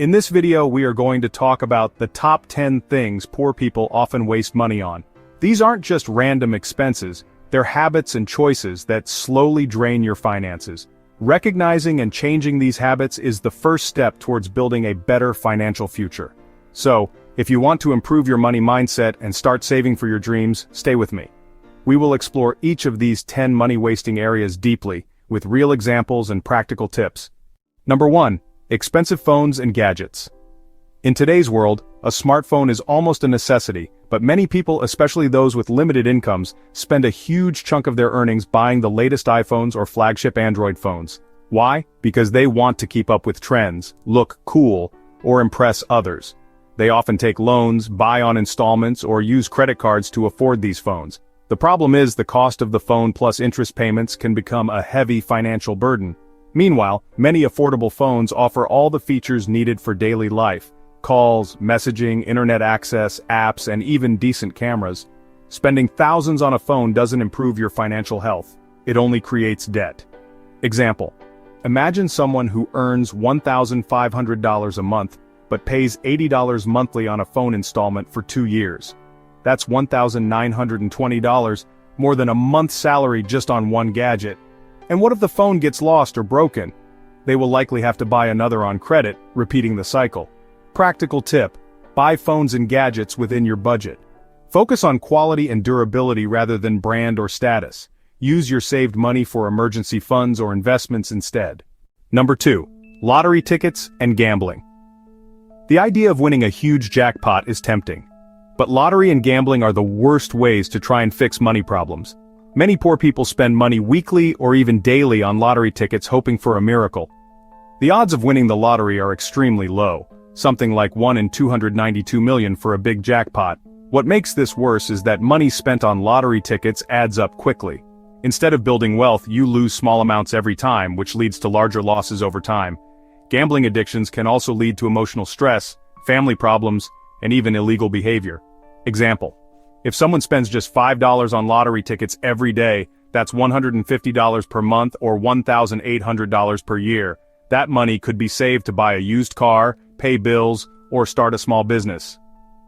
In this video we are going to talk about the top 10 things poor people often waste money on. These aren't just random expenses, they're habits and choices that slowly drain your finances. Recognizing and changing these habits is the first step towards building a better financial future. So, if you want to improve your money mindset and start saving for your dreams, stay with me. We will explore each of these 10 money-wasting areas deeply, with real examples and practical tips. Number 1. Expensive phones and gadgets. In today's world, a smartphone is almost a necessity, but many people, especially those with limited incomes, spend a huge chunk of their earnings buying the latest iPhones or flagship Android phones. Why? Because they want to keep up with trends, look cool, or impress others. They often take loans, buy on installments, or use credit cards to afford these phones. The problem is the cost of the phone plus interest payments can become a heavy financial burden. Meanwhile, many affordable phones offer all the features needed for daily life: calls, messaging, internet access, apps, and even decent cameras. Spending thousands on a phone doesn't improve your financial health. It only creates debt. Example. Imagine someone who earns $1,500 a month, but pays $80 monthly on a phone installment for 2 years. That's $1,920, more than a month's salary just on one gadget. And what if the phone gets lost or broken? They will likely have to buy another on credit, repeating the cycle. Practical tip: buy phones and gadgets within your budget. Focus on quality and durability rather than brand or status. Use your saved money for emergency funds or investments instead. Number 2. Lottery tickets and gambling. The idea of winning a huge jackpot is tempting. But lottery and gambling are the worst ways to try and fix money problems. Many poor people spend money weekly or even daily on lottery tickets hoping for a miracle. The odds of winning the lottery are extremely low, something like 1 in 292 million for a big jackpot. What makes this worse is that money spent on lottery tickets adds up quickly. Instead of building wealth, you lose small amounts every time, which leads to larger losses over time. Gambling addictions can also lead to emotional stress, family problems, and even illegal behavior. Example. If someone spends just $5 on lottery tickets every day, that's $150 per month or $1,800 per year. That money could be saved to buy a used car, pay bills, or start a small business.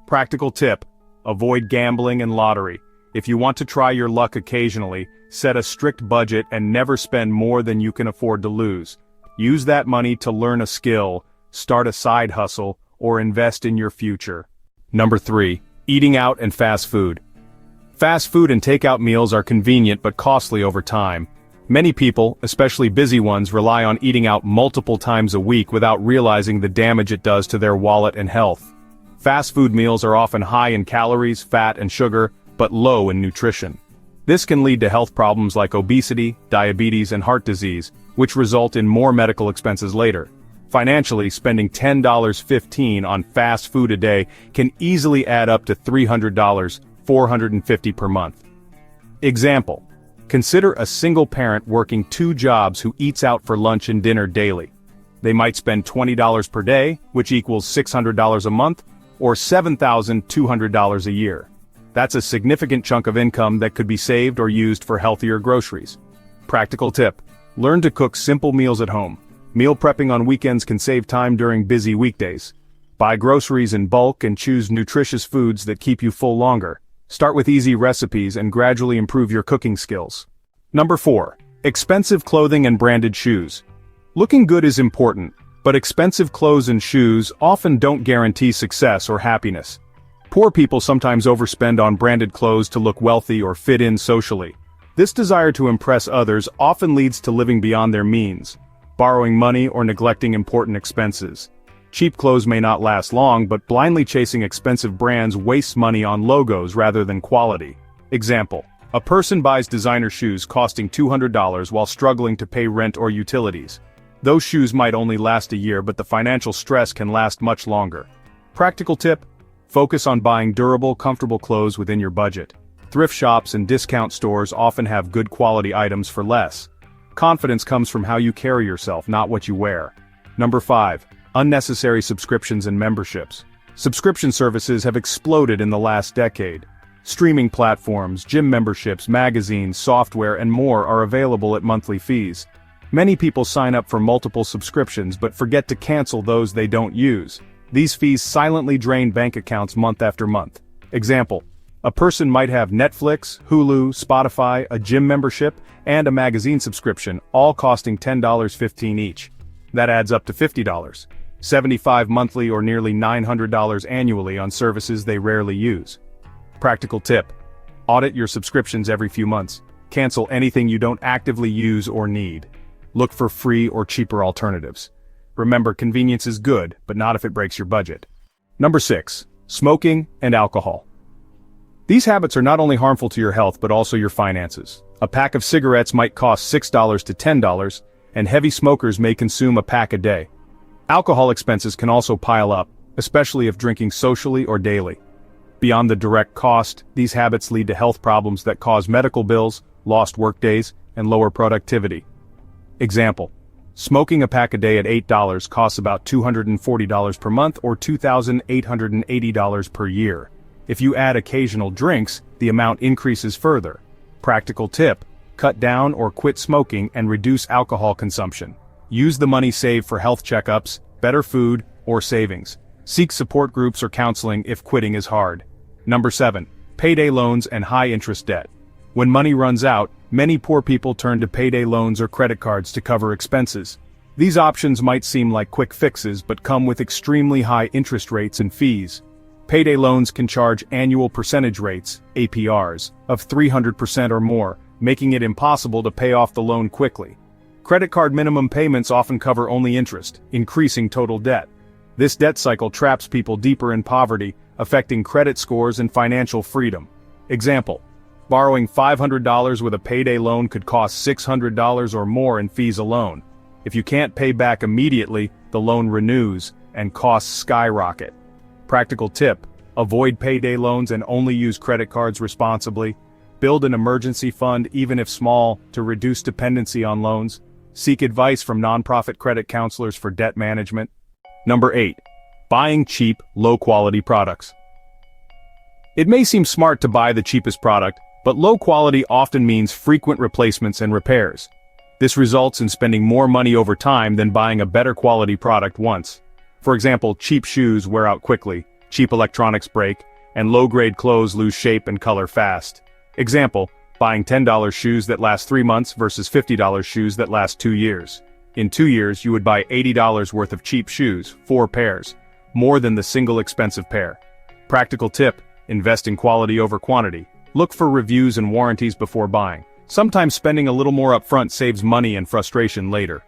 Practical tip: avoid gambling and lottery. If you want to try your luck occasionally, set a strict budget and never spend more than you can afford to lose. Use that money to learn a skill, start a side hustle, or invest in your future. Number 3. Eating out and fast food. Fast food and takeout meals are convenient but costly over time. Many people, especially busy ones, rely on eating out multiple times a week without realizing the damage it does to their wallet and health. Fast food meals are often high in calories, fat, and sugar, but low in nutrition. This can lead to health problems like obesity, diabetes, and heart disease, which result in more medical expenses later. Financially, spending $10.15 on fast food a day can easily add up to $300, $450 per month. Example. Consider a single parent working 2 jobs who eats out for lunch and dinner daily. They might spend $20 per day, which equals $600 a month, or $7,200 a year. That's a significant chunk of income that could be saved or used for healthier groceries. Practical tip: learn to cook simple meals at home. Meal prepping on weekends can save time during busy weekdays. Buy groceries in bulk and choose nutritious foods that keep you full longer. Start with easy recipes and gradually improve your cooking skills. Number 4. Expensive clothing and branded shoes. Looking good is important, but expensive clothes and shoes often don't guarantee success or happiness. Poor people sometimes overspend on branded clothes to look wealthy or fit in socially. This desire to impress others often leads to living beyond their means, borrowing money or neglecting important expenses. Cheap clothes may not last long, but blindly chasing expensive brands wastes money on logos rather than quality. Example. A person buys designer shoes costing $200 while struggling to pay rent or utilities. Those shoes might only last a year, but the financial stress can last much longer. Practical tip: focus on buying durable, comfortable clothes within your budget. Thrift shops and discount stores often have good quality items for less. Confidence comes from how you carry yourself, not what you wear. Number 5. Unnecessary subscriptions and memberships. Subscription services have exploded in the last decade. Streaming platforms, gym memberships, magazines, software, and more are available at monthly fees. Many people sign up for multiple subscriptions but forget to cancel those they don't use. These fees silently drain bank accounts month after month. Example: a person might have Netflix, Hulu, Spotify, a gym membership, and a magazine subscription, all costing $10.15 each. That adds up to $50, $75 monthly or nearly $900 annually on services they rarely use. Practical tip: audit your subscriptions every few months. Cancel anything you don't actively use or need. Look for free or cheaper alternatives. Remember, convenience is good, but not if it breaks your budget. Number 6. Smoking and alcohol. These habits are not only harmful to your health but also your finances. A pack of cigarettes might cost $6 to $10, and heavy smokers may consume a pack a day. Alcohol expenses can also pile up, especially if drinking socially or daily. Beyond the direct cost, these habits lead to health problems that cause medical bills, lost workdays, and lower productivity. Example: smoking a pack a day at $8 costs about $240 per month or $2,880 per year. If you add occasional drinks, the amount increases further. Practical tip: cut down or quit smoking and reduce alcohol consumption. Use the money saved for health checkups, better food, or savings. Seek support groups or counseling if quitting is hard. Number 7. Payday loans and high-interest debt. When money runs out, many poor people turn to payday loans or credit cards to cover expenses. These options might seem like quick fixes but come with extremely high interest rates and fees. Payday loans can charge annual percentage rates, APRs, of 300% or more, making it impossible to pay off the loan quickly. Credit card minimum payments often cover only interest, increasing total debt. This debt cycle traps people deeper in poverty, affecting credit scores and financial freedom. Example: borrowing $500 with a payday loan could cost $600 or more in fees alone. If you can't pay back immediately, the loan renews, and costs skyrocket. Practical tip: avoid payday loans and only use credit cards responsibly. Build an emergency fund, even if small, to reduce dependency on loans. Seek advice from nonprofit credit counselors for debt management. Number 8. Buying cheap, low-quality products. It may seem smart to buy the cheapest product, but low quality often means frequent replacements and repairs. This results in spending more money over time than buying a better quality product once. For example, cheap shoes wear out quickly, cheap electronics break, and low-grade clothes lose shape and color fast. Example: buying $10 shoes that last 3 months versus $50 shoes that last 2 years. In 2 years, you would buy $80 worth of cheap shoes, 4 pairs, more than the single expensive pair. Practical tip: invest in quality over quantity. Look for reviews and warranties before buying. Sometimes spending a little more upfront saves money and frustration later.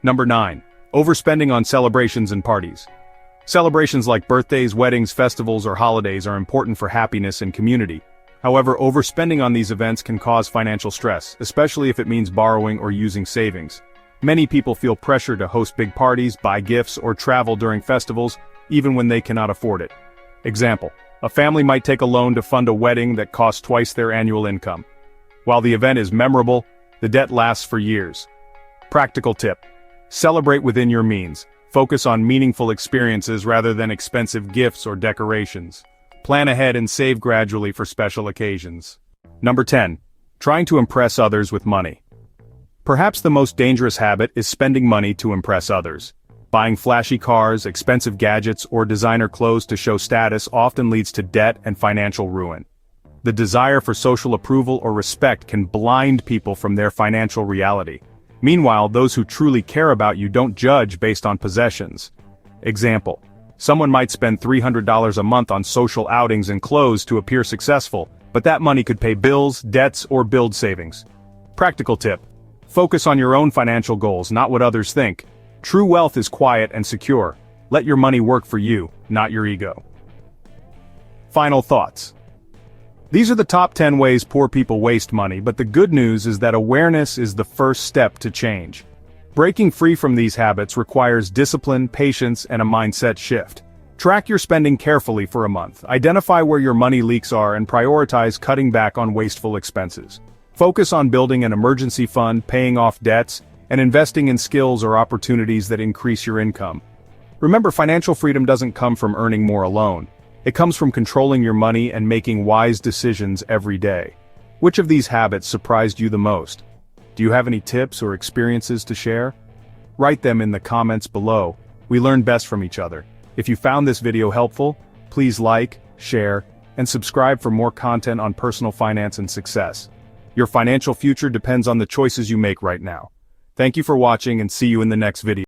Number 9. Overspending on celebrations and parties. Celebrations like birthdays, weddings, festivals, or holidays are important for happiness and community. However, overspending on these events can cause financial stress, especially if it means borrowing or using savings. Many people feel pressure to host big parties, buy gifts, or travel during festivals, even when they cannot afford it. Example: a family might take a loan to fund a wedding that costs twice their annual income. While the event is memorable, the debt lasts for years. Practical tip: celebrate within your means. Focus on meaningful experiences rather than expensive gifts or decorations. Plan ahead and save gradually for special occasions. Number 10. Trying to impress others with money. Perhaps the most dangerous habit is spending money to impress others. Buying flashy cars, expensive gadgets, or designer clothes to show status often leads to debt and financial ruin. The desire for social approval or respect can blind people from their financial reality. Meanwhile, those who truly care about you don't judge based on possessions. Example: someone might spend $300 a month on social outings and clothes to appear successful, but that money could pay bills, debts, or build savings. Practical tip: focus on your own financial goals, not what others think. True wealth is quiet and secure. Let your money work for you, not your ego. Final thoughts. These are the top 10 ways poor people waste money, but the good news is that awareness is the first step to change. Breaking free from these habits requires discipline, patience, and a mindset shift. Track your spending carefully for a month, identify where your money leaks are, and prioritize cutting back on wasteful expenses. Focus on building an emergency fund, paying off debts, and investing in skills or opportunities that increase your income. Remember, financial freedom doesn't come from earning more alone. It comes from controlling your money and making wise decisions every day. Which of these habits surprised you the most? Do you have any tips or experiences to share? Write them in the comments below. We learn best from each other. If you found this video helpful, please like, share, and subscribe for more content on personal finance and success. Your financial future depends on the choices you make right now. Thank you for watching and see you in the next video.